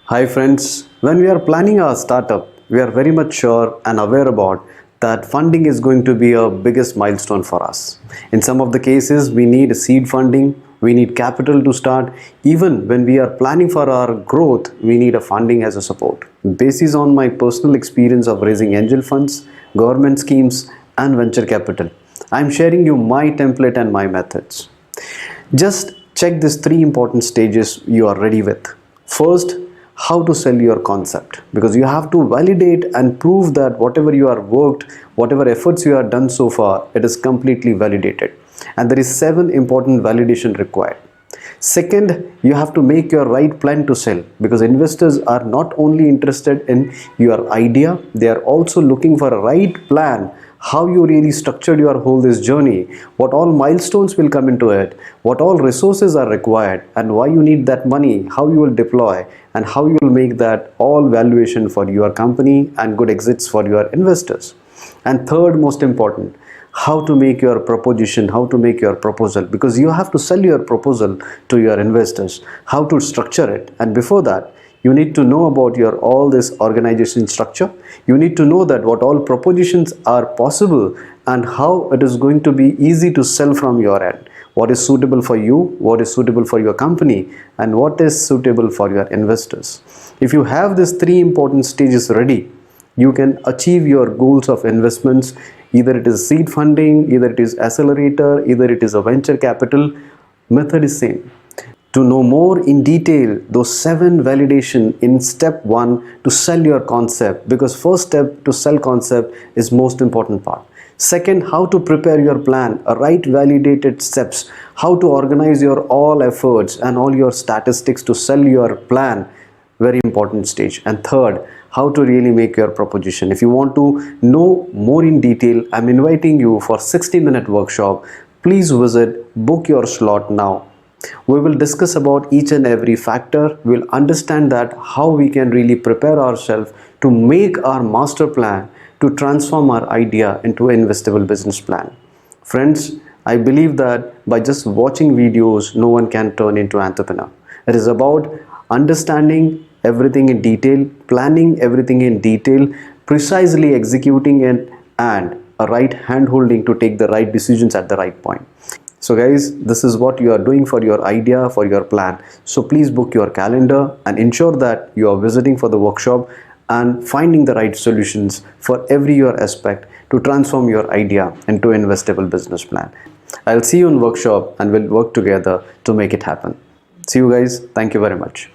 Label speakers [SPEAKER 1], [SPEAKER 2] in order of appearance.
[SPEAKER 1] Hi friends, when we are planning our startup, we are very much sure and aware about that funding is going to be a biggest milestone for us. In some of the cases, we need seed funding, we need capital to start. Even when we are planning for our growth, we need a funding as a support. Based on my personal experience of raising angel funds, government schemes and venture capital, I am sharing you my template and my methods. Just check these three important stages you are ready with. First, how to sell your concept, because you have to validate and prove that whatever you are worked, whatever efforts you have done so far, it is completely validated. And there is 7 important validation required. Second, you have to make your right plan to sell, because investors are not only interested in your idea, they are also looking for a right plan, how you really structured your whole this journey, what all milestones will come into it, what all resources are required, and why you need that money, how you will deploy, and how you will make that all valuation for your company and good exits for your investors. And third, most important, how to make your proposition, how to make your proposal, because you have to sell your proposal to your investors, how to structure it. And before that, you need to know about your all this organization structure. You need to know that what all propositions are possible and how it is going to be easy to sell from your end, what is suitable for you, what is suitable for your company, and what is suitable for your investors. If you have these 3 important stages ready, you can achieve your goals of investments. Either it is seed funding, either it is accelerator, either it is a venture capital. Method is same. To know more in detail those 7 validation in step 1 to sell your concept, because first step to sell concept is most important part. Second, how to prepare your plan, a right validated steps, how to organize your all efforts and all your statistics to sell your plan, very important stage. And third, how to really make your proposition. If you want to know more in detail, I'm inviting you for 60-minute workshop. Please visit, book your slot now. We will discuss about each and every factor. We'll understand that how we can really prepare ourselves to make our master plan to transform our idea into an investable business plan. Friends, I believe that by just watching videos, no one can turn into an entrepreneur. It is about understanding everything in detail, planning everything in detail, precisely executing it, and a right hand holding to take the right decisions at the right point. So guys, this is what you are doing for your idea, for your plan. So please book your calendar and ensure that you are visiting for the workshop and finding the right solutions for every your aspect to transform your idea into an investable business plan. I'll see you in workshop and we'll work together to make it happen. See you guys. Thank you very much.